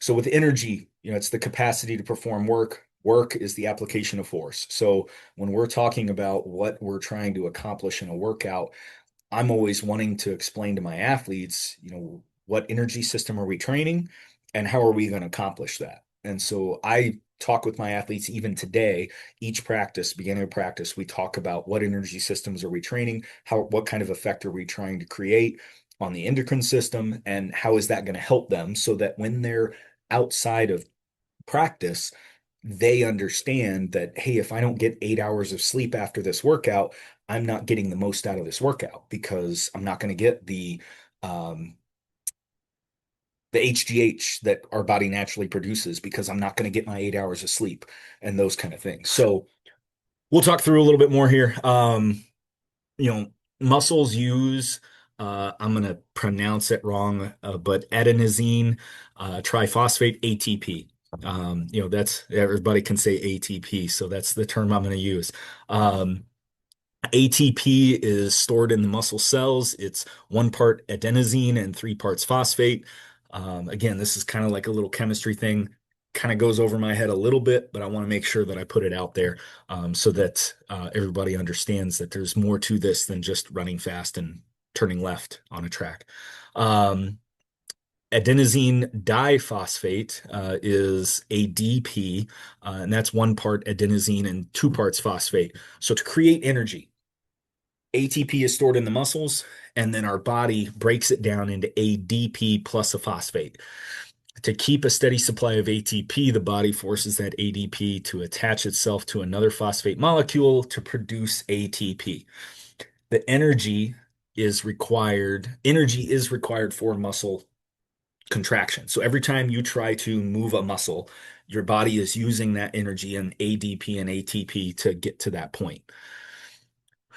So with energy, it's the capacity to perform work. Work is the application of force. So when we're talking about what we're trying to accomplish in a workout, I'm always wanting to explain to my athletes, what energy system are we training and how are we going to accomplish that? And so I talk with my athletes even today, each practice, beginning of practice, we talk about what energy systems are we training, what kind of effect are we trying to create on the endocrine system, and how is that going to help them so that when they're outside of practice, they understand that, hey, if I don't get 8 hours of sleep after this workout, I'm not getting the most out of this workout because I'm not going to get the HGH that our body naturally produces because I'm not going to get my 8 hours of sleep and those kind of things. So we'll talk through a little bit more here. You know, Muscles use, I'm going to pronounce it wrong, but adenosine triphosphate, ATP. That's everybody can say ATP, so that's the term I'm going to use. Um, ATP is stored in the muscle cells. It's 1 part adenosine and 3 parts phosphate. Again, this is kind of like a little chemistry thing, kind of goes over my head a little bit, but I want to make sure that I put it out there so that everybody understands that there's more to this than just running fast and turning left on a track. Um, Adenosine diphosphate is ADP, and that's 1 part adenosine and 2 parts phosphate. So to create energy, ATP is stored in the muscles, and then our body breaks it down into ADP plus a phosphate. To keep a steady supply of ATP, the body forces that ADP to attach itself to another phosphate molecule to produce ATP. The energy is required for muscle contraction. So every time you try to move a muscle, your body is using that energy and ADP and ATP to get to that point.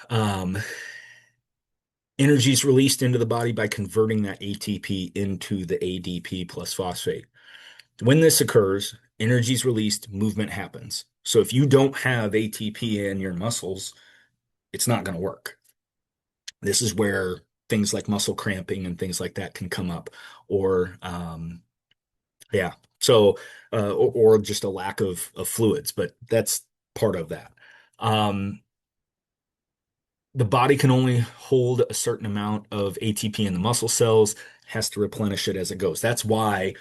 Um, Energy is released into the body by converting that ATP into the ADP plus phosphate. When this occurs, energy is released, movement happens. So if you don't have ATP in your muscles, it's not going to work. This is where things like muscle cramping and things like that can come up, or yeah, so or just a lack of fluids, but that's part of that. Um, the body can only hold a certain amount of ATP in the muscle cells, has to replenish it as it goes. That's why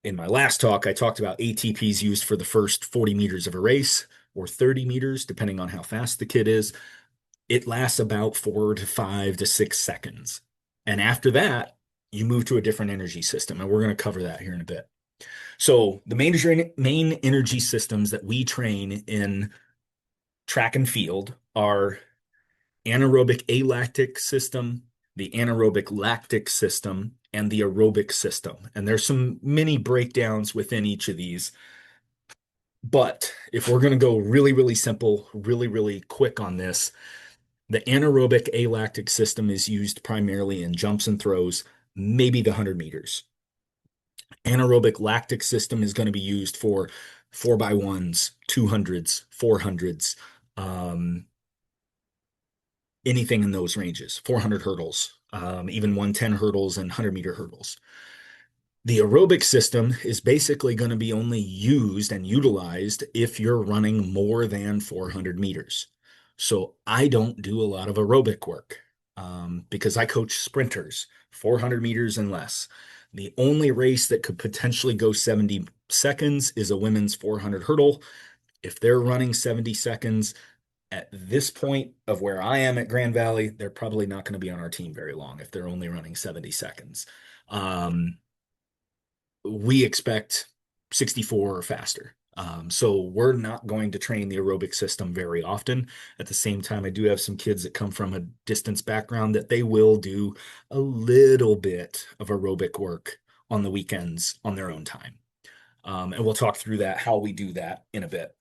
in my last talk, I talked about ATPs used for the first 40 meters of a race or 30 meters, depending on how fast the kid is. It lasts about 4 to 5 to 6 seconds. And after that, you move to a different energy system. And we're going to cover that here in a bit. So the main energy systems that we train in track and field are anaerobic alactic system, the anaerobic lactic system, and the aerobic system. And there's some mini breakdowns within each of these. But if we're going to go really, really simple, really, really quick on this, the anaerobic alactic system is used primarily in jumps and throws, maybe the 100 meters. Anaerobic lactic system is going to be used for 4x1s, 200s, 400s, um, anything in those ranges, 400 hurdles, even 110 hurdles and 100-meter hurdles. The aerobic system is basically going to be only used and utilized if you're running more than 400 meters. So I don't do a lot of aerobic work because I coach sprinters, 400 meters and less. The only race that could potentially go 70 seconds is a women's 400 hurdle. If they're running 70 seconds, at this point of where I am at Grand Valley, they're probably not going to be on our team very long if they're only running 70 seconds. We expect 64 or faster. So we're not going to train the aerobic system very often. At the same time, I do have some kids that come from a distance background that they will do a little bit of aerobic work on the weekends on their own time. And we'll talk through that, how we do that in a bit.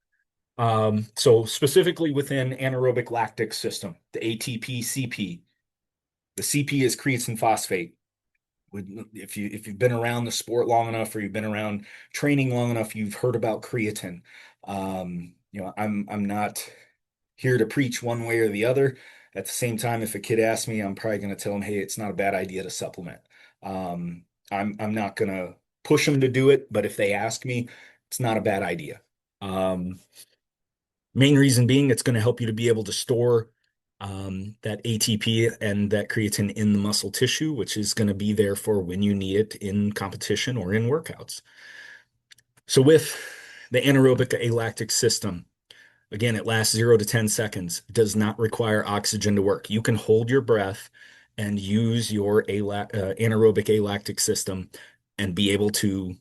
So specifically within anaerobic lactic system, the ATP CP, the CP is creatine phosphate. If you've been around the sport long enough or you've been around training long enough, you've heard about creatine. I'm not here to preach one way or the other. At the same time, if a kid asks me, I'm probably going to tell him, hey, it's not a bad idea to supplement. I'm not going to push them to do it, but if they ask me, it's not a bad idea. Um, Main reason being it's going to help you to be able to store that ATP and that creatine in the muscle tissue, which is going to be there for when you need it in competition or in workouts. So with the anaerobic alactic system, again, it lasts 0 to 10 seconds, does not require oxygen to work. You can hold your breath and use your anaerobic alactic system and be able to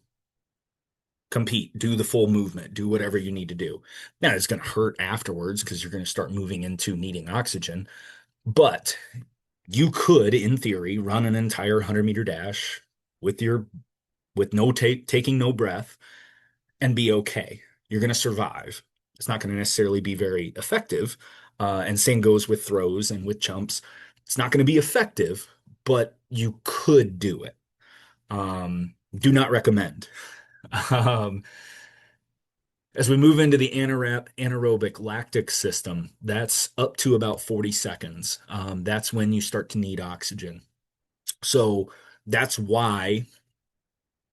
compete, do the full movement, do whatever you need to do. Now, it's going to hurt afterwards because you're going to start moving into needing oxygen, but you could, in theory, run an entire 100-meter dash with your with no taking no breath and be okay. You're going to survive. It's not going to necessarily be very effective. And same goes with throws and with jumps. It's not going to be effective, but you could do it. Do not recommend. Um, as we move into the anaerobic lactic system, that's up to about 40 seconds. That's when you start to need oxygen. So that's why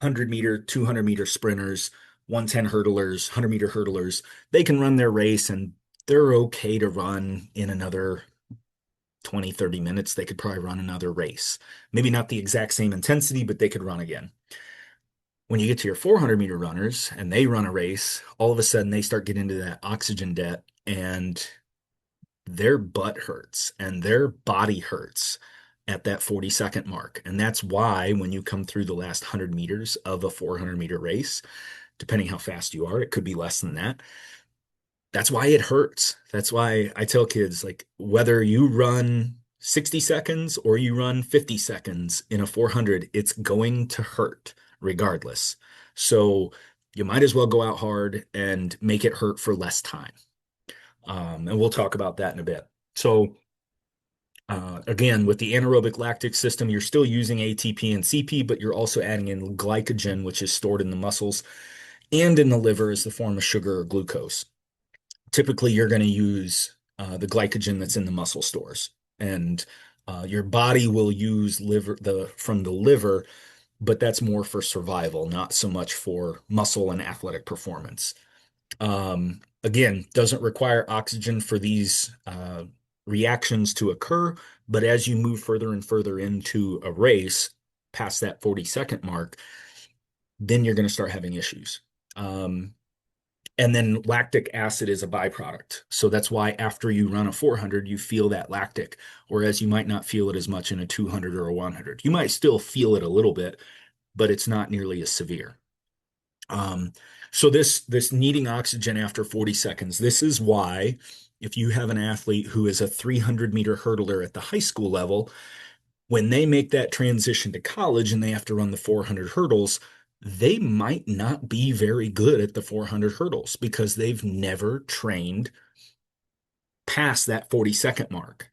100-meter, 200-meter sprinters, 110 hurdlers, 100-meter hurdlers, they can run their race and they're okay to run in another 20, 30 minutes. They could probably run another race. Maybe not the exact same intensity, but they could run again. When you get to your 400-meter runners and they run a race, all of a sudden they start getting into that oxygen debt and their butt hurts and their body hurts at that 40-second mark. And that's why when you come through the last 100 meters of a 400-meter race, depending how fast you are, it could be less than that. That's why it hurts. That's why I tell kids, like, whether you run 60 seconds or you run 50 seconds in a 400, it's going to hurt regardless. So you might as well go out hard and make it hurt for less time. And we'll talk about that in a bit. So again, with the anaerobic lactic system, you're still using ATP and CP, but you're also adding in glycogen, which is stored in the muscles and in the liver as the form of sugar or glucose. Typically, you're going to use the glycogen that's in the muscle stores, and your body will use from the liver, but that's more for survival, not so much for muscle and athletic performance. Again, doesn't require oxygen for these reactions to occur, but as you move further and further into a race, past that 40-second mark, then you're going to start having issues. And then lactic acid is a byproduct. So that's why after you run a 400, you feel that lactic, whereas you might not feel it as much in a 200 or a 100. You might still feel it a little bit, but it's not nearly as severe. So this needing oxygen after 40 seconds, this is why if you have an athlete who is a 300-meter hurdler at the high school level, when they make that transition to college and they have to run the 400 hurdles, they might not be very good at the 400 hurdles because they've never trained past that 40-second mark.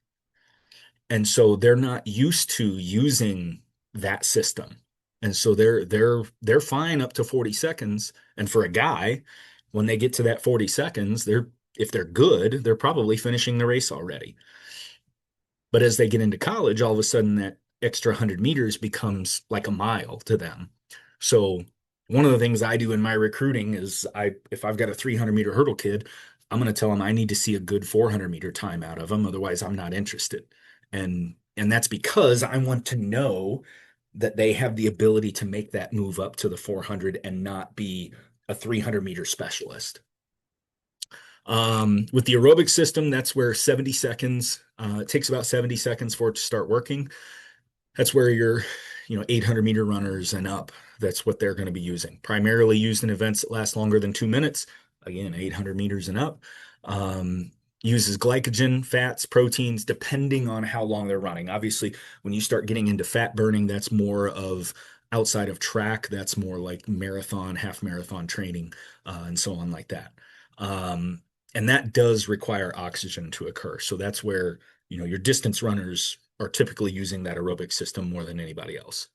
And so they're not used to using that system. And so they're fine up to 40 seconds. And for a guy, when they get to that 40 seconds, if they're good, they're probably finishing the race already. But as they get into college, all of a sudden that extra 100 meters becomes like a mile to them. So one of the things I do in my recruiting is if I've got a 300-meter hurdle kid, I'm going to tell them I need to see a good 400-meter time out of them. Otherwise, I'm not interested. And that's because I want to know that they have the ability to make that move up to the 400 and not be a 300-meter specialist. With the aerobic system, that's where 70 seconds, it takes about 70 seconds for it to start working. That's where your 800-meter runners and up, that's what they're going to be using. Primarily used in events that last longer than 2 minutes. Again, 800 meters and up. Uses glycogen, fats, proteins, depending on how long they're running. Obviously, when you start getting into fat burning, that's more of outside of track. That's more like marathon, half marathon training, and so on like that. And that does require oxygen to occur. So that's where, your distance runners are typically using that aerobic system more than anybody else.